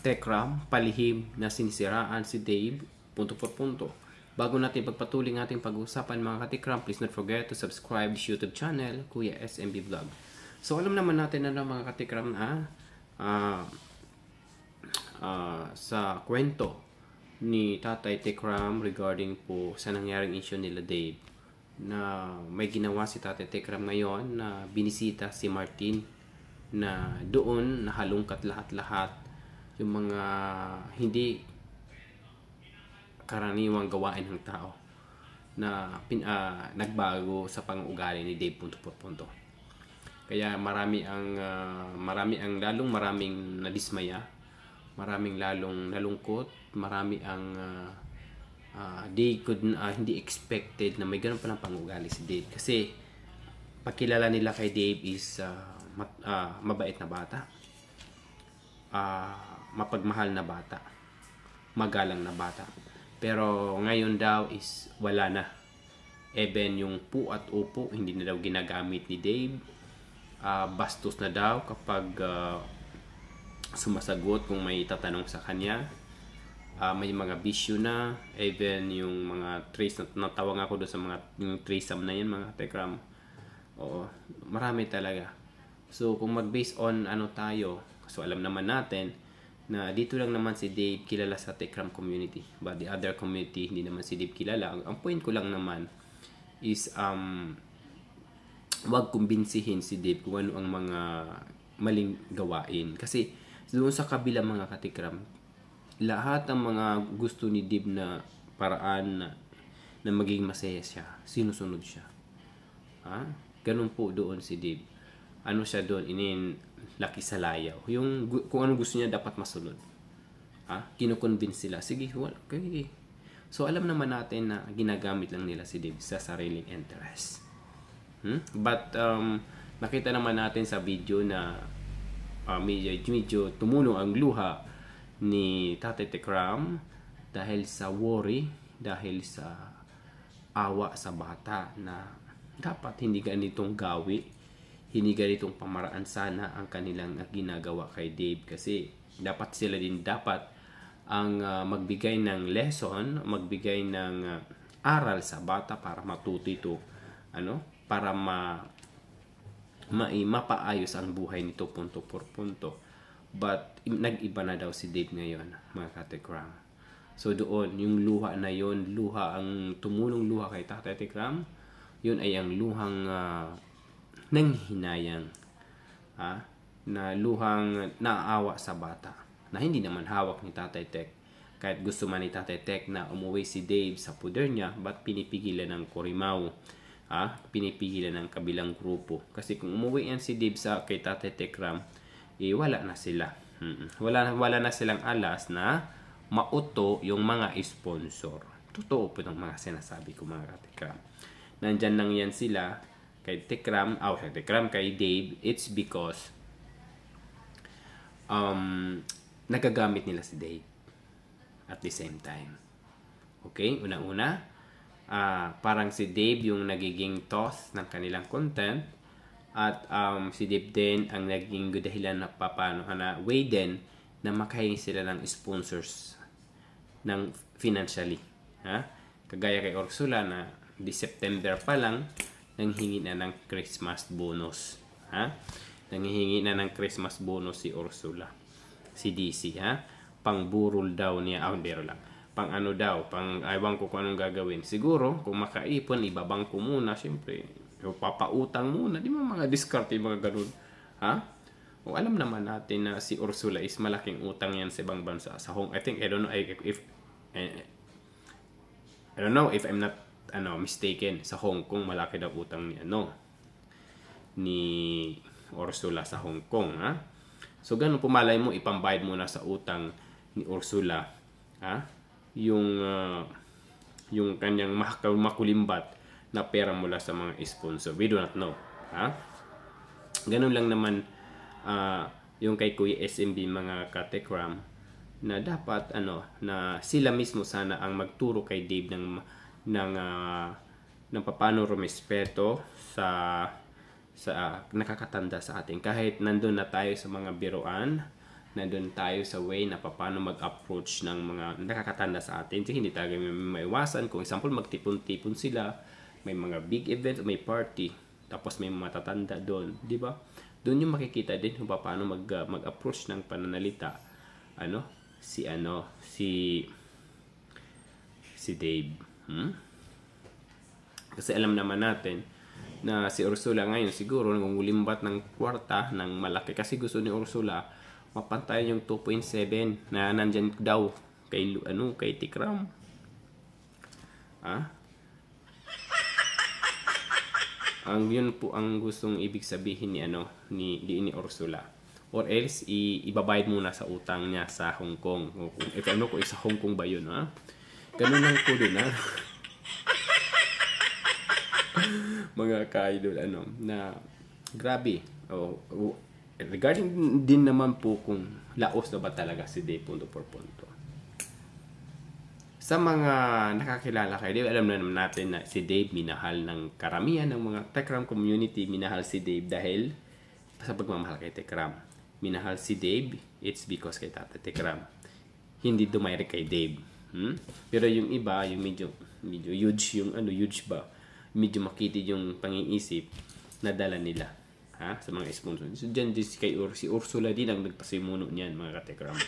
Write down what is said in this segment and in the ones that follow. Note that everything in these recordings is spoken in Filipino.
Tekram, palihim na sinisiraan si Dave, punto por punto. Bago natin pagpatuloy ng ating pag-uusapan mga katikram, please not forget to subscribe this YouTube channel, Kuya SMB Vlog. So alam naman natin na mga katikram na sa kwento ni Tatay Tekram regarding po sa nangyaring issue nila Dave, na may ginawa si Tatay Tekram ngayon na binisita si Martin, na doon nahalungkat lahat-lahat yung mga hindi karaniwang gawain ng tao na nagbago sa pang-ugali ni Dave, punto por punto. Kaya maraming nadismaya, maraming lalong nalungkot, marami ang hindi expected na may ganun pa ng pang-ugali si Dave. Kasi pagkilala nila kay Dave is mabait na bata, mapagmahal na bata, magalang na bata. Pero ngayon daw is wala na. Even yung pu at upo hindi na daw ginagamit ni Dave. Bastos na daw kapag sumasagot kung may tatanong sa kanya. May mga bisyo na. Even yung mga trace, natawag ako doon sa mga yung threesome na yan mga Tekram. Oo, marami talaga. So kung mag-base on tayo, so alam naman natin na dito lang naman si Dave kilala sa Tekram community, but the other community hindi naman si Dave kilala. Ang point ko lang naman is wag kumbinsihin si Dave kung ano ang mga maling gawain, kasi doon sa kabilang mga katikram, lahat ng mga gusto ni Dave na paraan na maging masaya siya, sinusunod siya. Ganun po doon si Dave. Ano siya doon, laki sa layaw. Yung kung ano gusto niya dapat masunod. Kinukonvince sila. Sige, okay. So alam naman natin na ginagamit lang nila si Dave sa sariling interest. But nakita naman natin sa video na medyo tumuno ang luha ni Tatay Tekram dahil sa worry, dahil sa awa sa bata na dapat hindi ganitong gawi, hindi ganitong pamaraan sana ang kanilang ginagawa kay Dave, kasi dapat sila din ang magbigay ng lesson, magbigay ng aral sa bata para matuto ito, para mapaayos ang buhay nito, punto por punto. But nag-iba na daw si Dave ngayon mga katekram. So doon yung luha na yon, ang tumulong luha kay Tatay Tekram, yun ay ang luhang nanghihinayang, na luhang naaawa sa bata, na hindi naman hawak ni Tatay Tek. Kahit gusto man ni Tatay Tek na umuwi si Dave sa puder niya, but pinipigilan ng Korimaw, pinipigilan ng kabilang grupo. Kasi kung umuwi yan si Dave kay Tatay Tekram, wala na sila. Wala na silang alas na mauto yung mga sponsor. Totoo po ng mga sinasabi ko mga katekram. Nandyan lang yan sila kay Tekram, kay Dave. It's because nagagamit nila si Dave at the same time. Okay, una-una, parang si Dave yung nagiging toss ng kanilang content, at si Dave din ang naging dahilan na way din na makahingi sila ng sponsors ng financially. Kagaya kay Ursula na di September pa lang nanghingi na ng Christmas bonus. Nanghihingi na ng Christmas bonus si Ursula. Si DC, pang-burol daw niya. Biro lang. Pang aywan ko kung anong gagawin. Siguro, kung makaipon, ibabang ko muna. Siyempre, papautang muna. Di ba mga diskarte, mga ganun. O alam naman natin na si Ursula is malaking utang yan sa ibang bansa. Sa Hong, I don't know if I'm not mistaken, sa Hong Kong malaki daw utang ni Ursula sa Hong Kong. So ganun, pumalay mo, ipambayad mo na sa utang ni Ursula yung kanyang makulimbat na pera mula sa mga sponsor. We do not know. Ganun lang naman yung kay Kuya SMB mga katekram, na dapat na sila mismo sana ang magturo kay Dave ng paano rumespeto sa nakakatanda sa atin. Kahit nandun na tayo sa mga biruan, nandun tayo sa way na paano mag-approach ng mga nakakatanda sa atin. So, hindi talaga may maiwasan. Kung example, magtipon-tipon sila, may mga big events, may party, tapos may matatanda doon, di ba? Doon yung makikita din kung paano mag-approach ng pananalita. Si Dave. Kasi alam naman natin na si Ursula ngayon siguro nangungulimbat ng kwarta ng malaki kasi gusto ni Ursula mapantayan yung 2.7 na nandyan daw kay Tikram. Yun po ang gustong ibig sabihin ni Ursula. Or else ibabayad muna sa utang niya sa Hong Kong. Kung sa Hong Kong ba yun, ha? Ganun lang po din, ha? Mga ka-idol, na grabe. Regarding din naman po kung laos na ba talaga si Dave punto por punto. Sa mga nakakilala kay Dave, alam na naman natin na si Dave minahal ng karamihan ng mga Tekram community. Minahal si Dave dahil sa pagmamahal kay Tekram. Minahal si Dave, it's because kay Tata Tekram. Hindi dumayre kay Dave. Pero yung iba, yung medyo huge, huge ba? Medyo makitid yung pangiisip na dala nila sa mga sponsor. So dyan si Ursula din ang nagpasimuno niyan, mga katekram.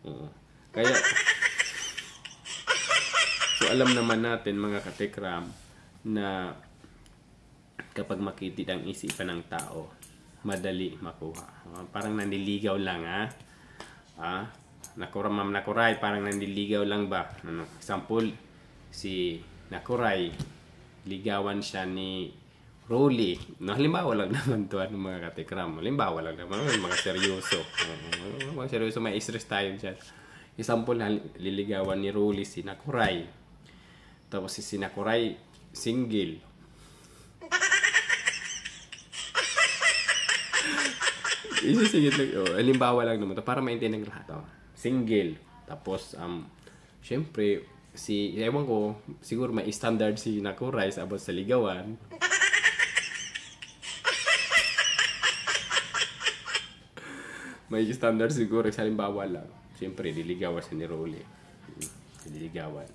Oo. Kaya so alam naman natin, mga katekram, na kapag makitid ang isipan ng tao, madali makuha. Parang nanliligaw lang, nakuray, parang nanliligaw lang ba? Example, si Nakuray, ligawan siya ni Rolly. Halimbawa lang naman to, mga katekram. Halimbawa lang naman, mga seryoso. Mga seryoso, may stress tayo dyan. Example, liligawan ni Rolly si Nakuray. Tapos si Nakuray, single. Isisingit lang. Halimbawa lang naman to, para maintindihan ng lahat. Single. Tapos, syempre, ewan ko, siguro may standard si Nakuray sa about sa ligawan. May standard siguro, sa halimbawa lang. Siyempre, diligawan siya ni Rolly. Diligawan.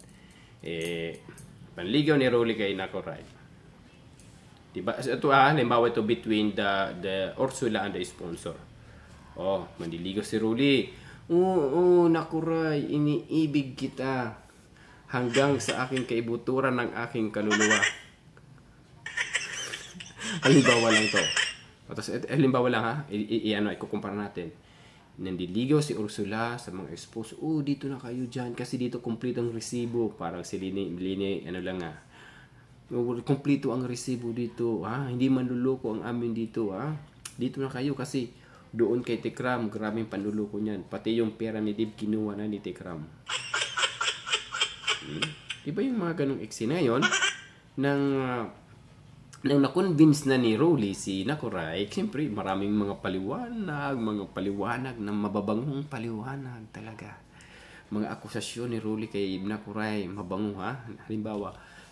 Panligaw ni Rolly kay Nakuray. Diba? Ito halimbawa ito between the Ursula and the sponsor. Mandiligaw si Rolly. Nakuray, iniibig kita hanggang sa aking kaibuturan ng aking kaluluwa. Halimbawa lang to. Tapos, halimbawa lang, ikukumpara natin. Nandiligaw si Ursula sa mga esposo. Dito na kayo dyan kasi dito kompleto ang resibo. Parang si Lini, kompleto ang resibo dito. Hindi manluloko ang amin dito. Dito na kayo kasi doon kay Tekram, grabing panluloko niyan. Pati yung pera ni Dave, kinuha na ni Tekram. Diba yung mga ganong eksena yun? Nang na-convince na ni Rolly si Nakuray, siyempre maraming mga paliwanag na mababangong paliwanag talaga. Mga akusasyon ni Rolly kay Nakuray, mabango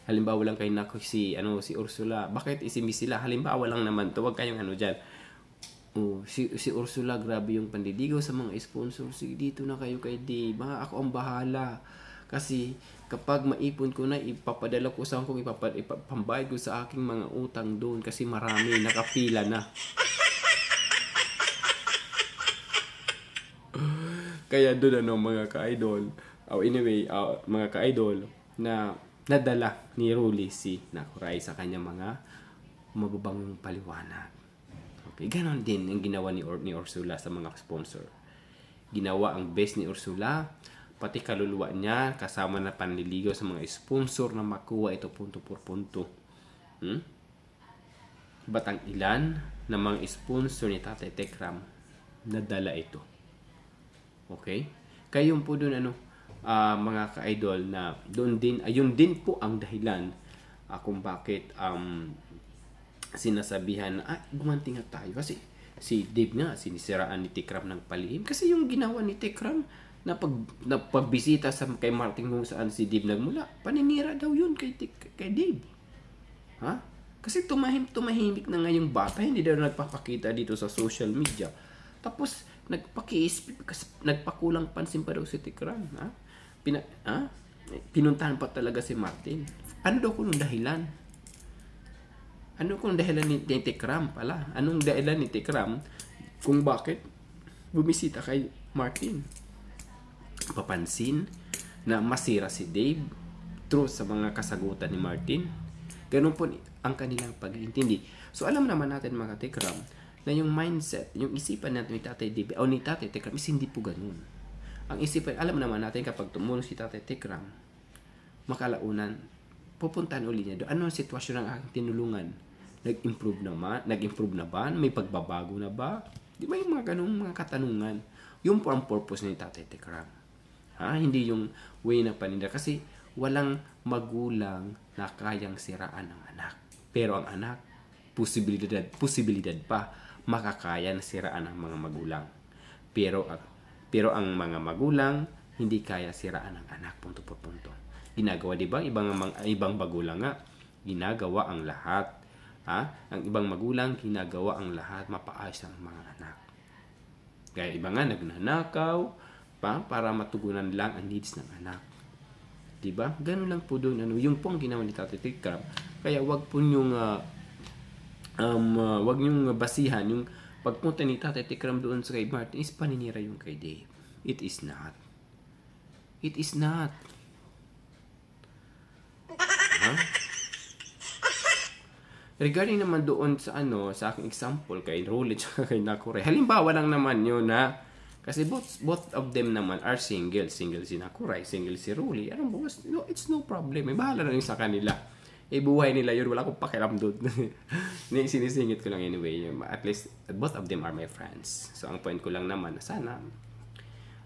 Halimbawa lang kay si Ursula. Bakit isimis sila? Halimbawa lang naman to, wag kayong dyan. Si Ursula, grabe yung pandiligaw sa mga sponsor. Sige, dito na kayo kay Dave. Ako ang bahala. Kasi kapag maipon ko na, ipapadala ko sa Hong Kong, ipapambayad ko sa aking mga utang doon kasi marami, nakapila na. Kaya doon mga ka-idol, mga ka-idol, na nadala ni Rolly si Nakuray sa kanya mga mababangong paliwanag. Okay, ganon din ang ginawa ni Ursula sa mga sponsor. Ginawa ang best ni Ursula, pati kaluluwa niya, kasama na panliligaw sa mga sponsor na makuha ito punto por punto. Ba't ang ilan na mga sponsor ni Tatay Tekram nadala ito? Okay? Kaya yun po doon, mga ka-idol, na doon din, ayun din po ang dahilan kung bakit sinasabihan na, gumanti nga tayo. Kasi si Dave nga, sinisiraan ni Tekram ng palihim. Kasi yung ginawa ni Tekram, na pagbisita kay Martin kung saan si Dave nagmula, paninira daw yun kay Dave. Kasi tumahimik na nga yung bata, hindi daw nagpapakita dito sa social media. Tapos nagpakulang pansin pa daw si Tikram, ha? Pinuntahan pa talaga si Martin. Ano daw kung dahilan? Ano kung dahilan ni Tikram pala? Anong dahilan ni Tikram kung bakit bumisita kay Martin? Papansin na masira si Dave through sa mga kasagutan ni Martin. Ganun po ang kanilang pag-iintindi. So alam naman natin mga Tikram na yung mindset, yung isipan natin ni Tatay Dave o ni Tatay Tikram is hindi po ganun. Ang isipan, alam naman natin kapag tumulong si Tatay Tikram, makalaunan, pupuntahan uli niya doon. Ano ang sitwasyon ng aking tinulungan? Nag-improve na ba? May pagbabago na ba? Di ba yung mga ganung mga katanungan? Yung po ang purpose ni Tatay Tikram. Hindi yung way na paninda. Kasi walang magulang na kayang siraan ng anak. Pero ang anak, posibilidad pa makakaya na siraan ng mga magulang. Pero ang mga magulang hindi kaya siraan ng anak. Punto por punto. Ginagawa, di ba? Ibang magulang nga ginagawa ang lahat. Ang ibang magulang ginagawa ang lahat mapaayos ang mga anak. Kaya iba nga nagnanakaw para matugunan lang ang needs ng anak. Di ba? Ganun lang po doon. Yung pong ginawa ni Tatay Tikram. Kaya wag po yung wag niyong basihan yung pagpunta ni Tatay Tikram doon sa kay Martin is paninira yung kay Dave. It is not. It is not. Regarding naman doon sa sa aking example kay Rolly at kay Nakure. Halimbawa lang naman yun kasi both of them naman are single. Single si Nakure, single si Rolly. It's no problem. Bahala na rin sa kanila. Buhay nila yun. Wala akong pakialam doon. Sinisingit ko lang anyway. At least, both of them are my friends. So, ang point ko lang naman, sana.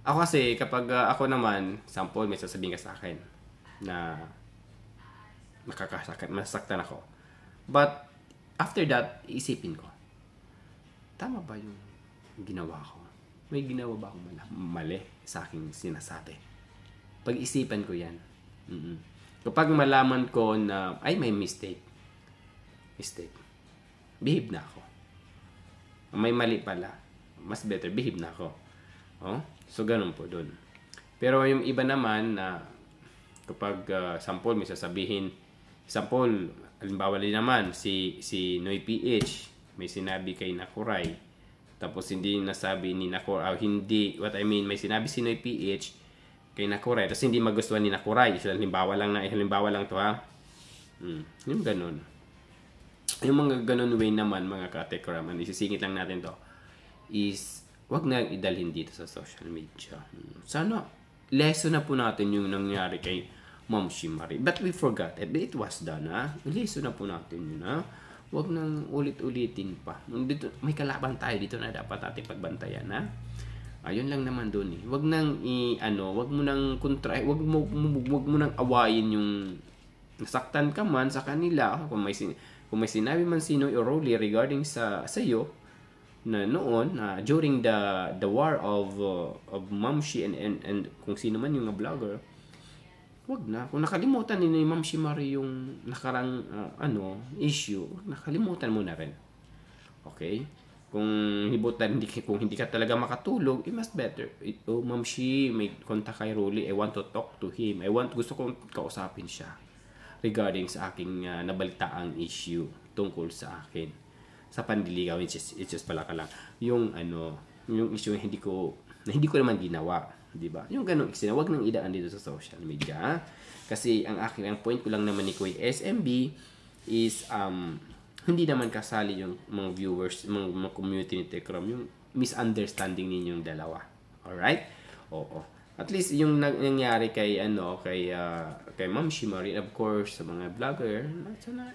Ako kasi, kapag ako naman, sample, may sasabihin ka sa akin na masaktan ako. But, after that, isipin ko, tama ba yung ginawa ko? May ginawa ba akong mali sa aking sinasabi? Pag-isipan ko yan. Kapag malaman ko na, may mistake, behave na ako. May mali pala, mas better, behave na ako. So, ganun po dun. Pero yung iba naman na kapag sample, may sasabihin, sample, halimbawa naman, si Noy PH, may sinabi kay Nakuray, tapos hindi nasabi ni Nakuray, may sinabi si Noy PH kay Nakuray, tapos hindi magustuhan ni Nakuray. Halimbawa lang to yung ganun. Yung mga ganun way naman, mga ka-Tekram, isisingit lang natin to, is, wag na idalhin dito sa social media. Sana, lesson na po natin yung nangyari kay Ma'am Shimari. But we forgot it. It was done, Lesson na po natin yun, Wag nang ulit-ulitin pa. Dito, may kalaban tayo dito na dapat natin pagbantayan, Ayun lang naman doon Wag nang wag mo nang wag mo nang awayin yung nasaktan ka man sa kanila. Kung may sinabi man si Noy or Rolly regarding sa iyo na noon during the war of Ma'am Shi and kung sino man yung vlogger, wag na. Kung nakalimutan ni Ma'am Shimari yung nakarang issue, nakalimutan mo na rin. Okay? Kung hindi ka talaga makatulog, mas better. Ma'am Shi, may kontak kay Rolly. I want to talk to him. Gusto kong kausapin siya regarding sa aking nabalitaang issue tungkol sa akin. Sa pandiligaw, it's just pala ka lang. Yung issue na hindi ko naman ginawa. Diba? Yung ganong eksena, wag nang idaan dito sa social media. Kasi ang point ko lang naman ni Kuya SMB is hindi naman kasali yung mga viewers, mga community ni Tekram, yung misunderstanding ninyong dalawa. Alright? Oo. At least yung nangyari kay Ma'am Shimari, of course, sa mga vlogger,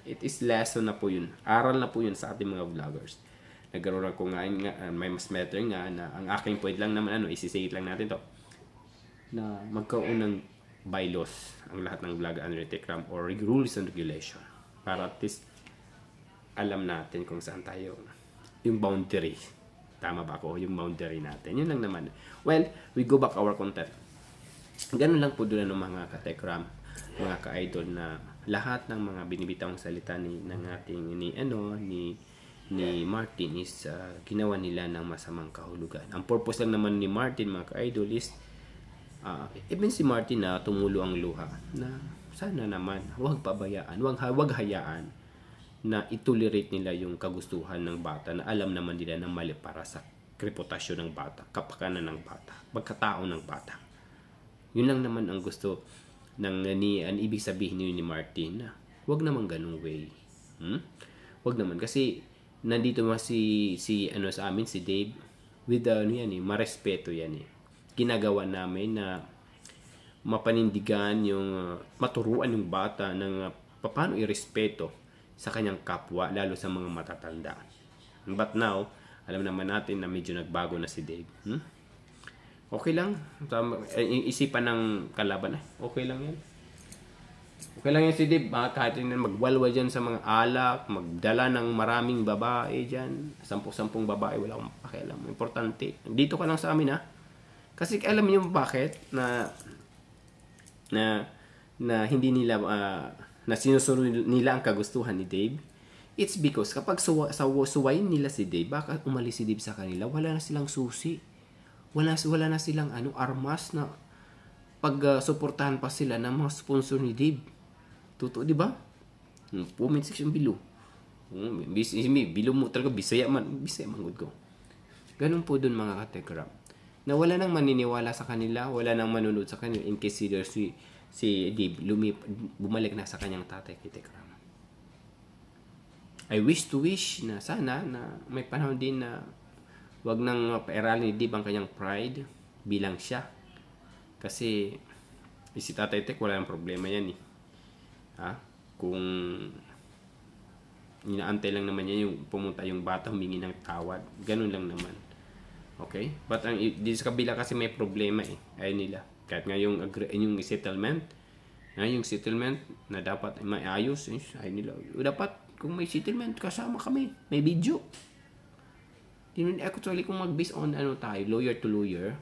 it is lesson na po yun. Aral na po yun sa ating mga vloggers. Nagkaroon ko nga, may mas better nga na ang aking point lang naman, isisigit lang natin to, na magkaroon ng bylaws ang lahat ng vlog under Tekram or rules and regulation para at least alam natin kung saan tayo yung boundary. Tama ba ako? Yung boundary natin. Yun lang naman. Well, we go back our content. Ganun lang po doon ng mga ka-Tekram, mga ka-idol na lahat ng mga binibitawang salita ng ating ni ni Martin is ginawa nila ng masamang kahulugan. Ang purpose lang naman ni Martin, mga ka-idol, is even si Martin na tumulo ang luha na sana naman huwag pabayaan, huwag hayaan na itolerate nila yung kagustuhan ng bata na alam naman nila na mali para sa reputasyon ng bata, kapakanan ng bata, pagkatao ng bata. Yun lang naman ang gusto ang ibig sabihin ni Martin na huwag naman ganung way. Huwag naman kasi nandito si ano sa amin, si Dave, with marespeto yan eh. Ginagawa namin na mapanindigan yung maturuan yung bata ng paano irespeto sa kanyang kapwa, lalo sa mga matatanda. But now, alam naman natin na medyo nagbago na si Dave. Okay lang. Isipan ng kalaban. Okay lang yan. Okay lang yan si Dave. Kahit magwalwa dyan sa mga alak, magdala ng maraming babae dyan. 10 babae, wala akong pakialam. Importante. Dito ka lang sa amin ha. Kasi alam niyo bakit na hindi nila na sinusunod nila ang kagustuhan ni Dave? It's because kapag suwayin nila si Dave, baka umalis si Dave sa kanila, wala na silang susi. Wala na silang armas na pag-suportahan pa sila ng mga sponsor ni Dave. Totoo, di ba? Comment section below. Below mo talaga, Bisaya man good ko. Ganun po dun mga katekram. Na wala nang maniniwala sa kanila, wala nang manunod sa kanila in case si Dave bumalik na sa kanyang tatay katekram. I wish na sana na may panahon din na wag nang pairalin ni Dave ang kanyang pride bilang siya. Kasi si Tatay Tek wala nang problema yan eh. Kung inaantay lang naman niya yung pumunta yung bata humingi ng tawad. Ganun lang naman. Okay? But di sa kabila kasi may problema eh. Ayun nila. Kahit nga yung settlement, yung settlement na dapat maayos, ayun nila. Dapat kung may settlement kasama kami, may video. Actually kung mag-base on tayo, lawyer to lawyer,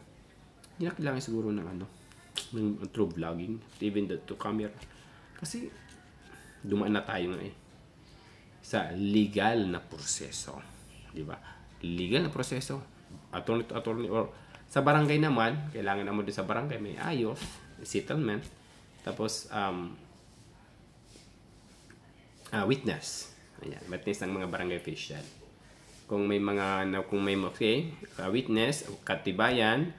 hindi na kailangan siguro ng ng true vlogging, even to camera. Kasi dumaan na tayo nga eh sa legal na proseso, di ba? Legal na proseso, attorney or sa barangay naman, kailangan naman din sa barangay may ayos, settlement, tapos witness. Ayan, witness ng mga barangay official. Kung may witness, katibayan,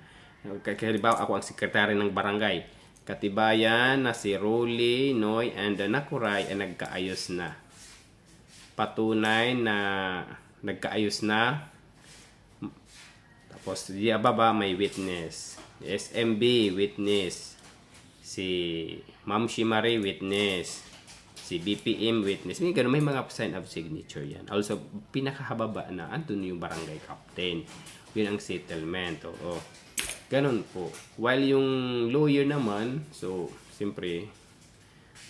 halimbawa ako ang sekretary ng barangay, katibayan na si Rolly, Noy, and Nakuray ay nagkaayos na. Patunay na nagkaayos na. Tapos di baba may witness. SMB witness. Si Ma'am Shimari witness. Si BPM witness. May ganun, may mga sign of signature yan. Also, pinakahababa na andun yung barangay captain. Yun ang settlement. Oo. Ganun po. While yung lawyer naman, so, siyempre,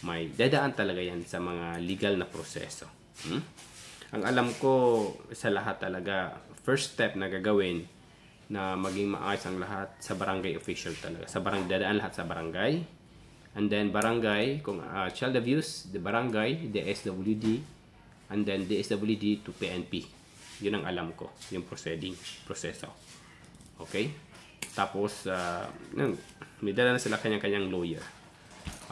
may dadaan talaga yan sa mga legal na proseso. Ang alam ko sa lahat talaga, first step na gagawin na maging maayos ang lahat sa barangay official talaga. Sa barangay, dadaan lahat sa barangay. And then barangay, kung child abuse, the barangay, the SWD, and then the SWD to PNP. Yun ang alam ko, yung proseso. Okay? Tapos, may dala na sila kanyang lawyer.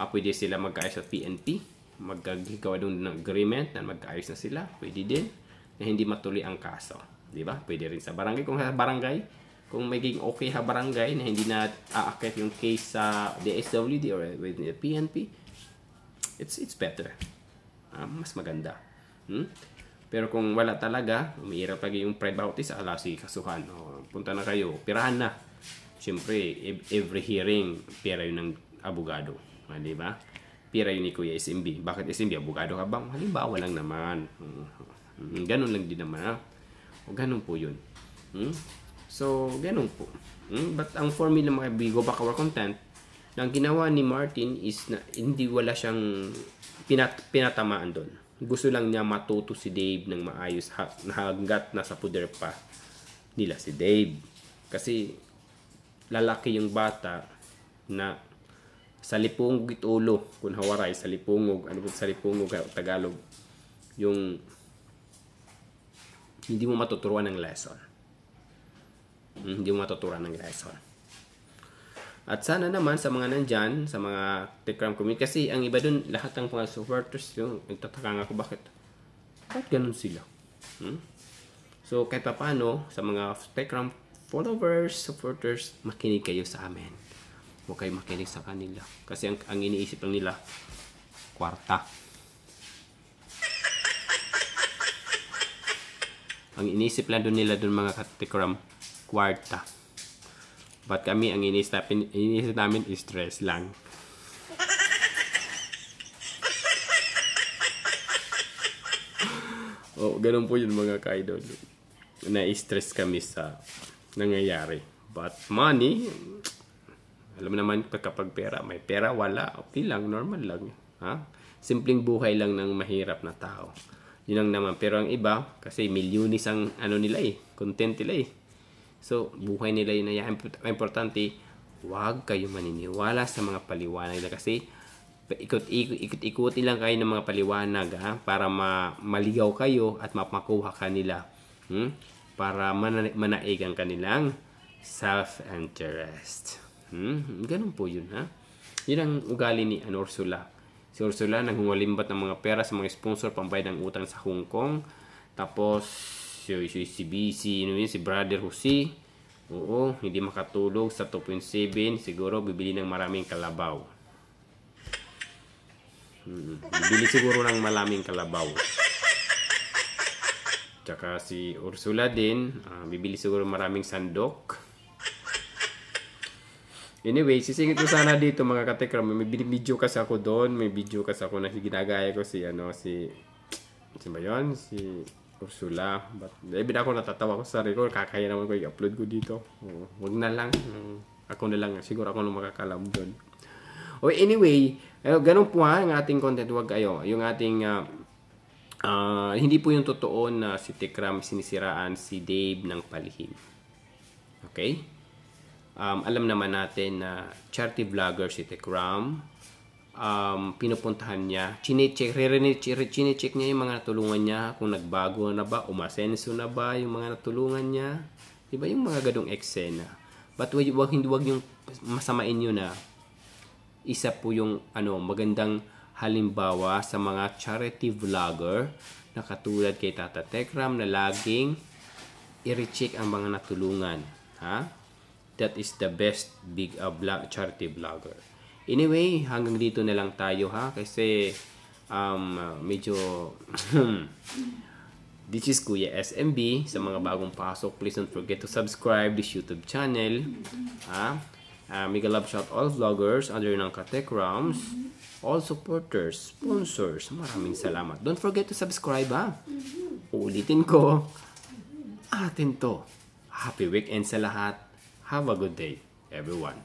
Pwede sila magkaayos sa PNP, magagawa doon ng agreement na magkaayos na sila. Pwede din na hindi matuloy ang kaso. Diba? Pwede rin sa barangay. Kung sa barangay, kung maging okay sa barangay na hindi na aakit yung case sa DSWD or with the PNP, it's better. Mas maganda. Pero kung wala talaga, umiirap lagi yung privacy sa alasi kasuhan. Punta na kayo, pirahan na. Siyempre, every hearing, pira yun ng abogado. Di ba? Pira yun ni Kuya SMB. Bakit SMB? Abogado ka bang? Halimbawa lang naman. Ganun lang din naman. O ganun po yun. So, ganun po. But ang formula mga bigo back our content, na ang ginawa ni Martin is na hindi wala siyang pinatamaan doon. Gusto lang niya matuto si Dave ng maayos hanggat nasa puder pa nila si Dave. Kasi lalaki yung bata na salipungog itulo kung hawaray, salipungog, ano po salipungog Tagalog, yung hindi mo matuturuan ng lesson. Hindi mo matuturuan ng lesson. At sana naman sa mga nandyan, sa mga Tekram community, kasi ang iba dun, lahat ng mga supporters, yung nagtataka nga ako, bakit ganun sila? So, kahit pa paano, sa mga Tekram followers, supporters, makinig kayo sa amin. Huwag kayo makinig sa kanila. Kasi ang iniisip lang nila, kwarta. Ang iniisip lang doon nila doon mga Tekram, kwarta. But kami, ang iniisip namin is stress lang. Ganun po yun mga ka-idol. Na-stress kami sa nangyayari. But money, alam naman kapag pera, may pera, wala, okay lang, normal lang. Simpleng buhay lang ng mahirap na tao. Yun lang naman. Pero ang iba, kasi milyonis ang nila content nila So, buhay nila yun na yan. Importante, huwag kayo maniniwala sa mga paliwanag nila. Kasi, ikot-ikutin lang kayo ng mga paliwanag para maligaw kayo at mapakuha ka nila. Para manaig ang kanilang self-interest. Ganun po yun, Yun ang ugali ni Ursula. Si Ursula, nanghumalimbat ng mga pera sa mga sponsor pambayad ng utang sa Hong Kong. Tapos, si BC, si Brother Jose, hindi makatulog sa 2.7, siguro bibili ng maraming kalabaw. Bibili siguro ng maraming kalabaw. Tsaka si Ursula din, bibili siguro maraming sandok. Anyway, sisingit ko sana dito mga katekram. May video kasi ako doon. May video kasi ako na ginagaya ko si Ursula. But even ako natatawa ko sa sarili ko. Kakaya naman ko i-upload ko dito. Wag na lang. Ako na lang. Siguro ako lang makakalam doon. Anyway, ganun po ang ating content. Wag kayo. Yung ating hindi po yung totoo na si Tekram sinisiraan si Dave ng palihim. Okay? Alam naman natin na charity vlogger si Tekram. Pinupuntahan niya, chinecheck niya yung mga natulungan niya, kung nagbago na ba, umasenso na ba yung mga natulungan niya, diba yung mga gadong eksena. But wag yung masamain yun na isa po yung magandang halimbawa sa mga charity vlogger na katulad kay Tata Tekram na laging i-recheck ang mga natulungan. That is the best big charity vlogger. Anyway, hanggang dito na lang tayo kasi medyo this is Kuya SMB. Sa mga bagong pasok, please don't forget to subscribe this YouTube channel. Mega love shout all vloggers under ng Katekrams, all supporters, sponsors. Maraming salamat. Don't forget to subscribe Ulitin ko, atin to. Happy weekend sa lahat. Have a good day, everyone.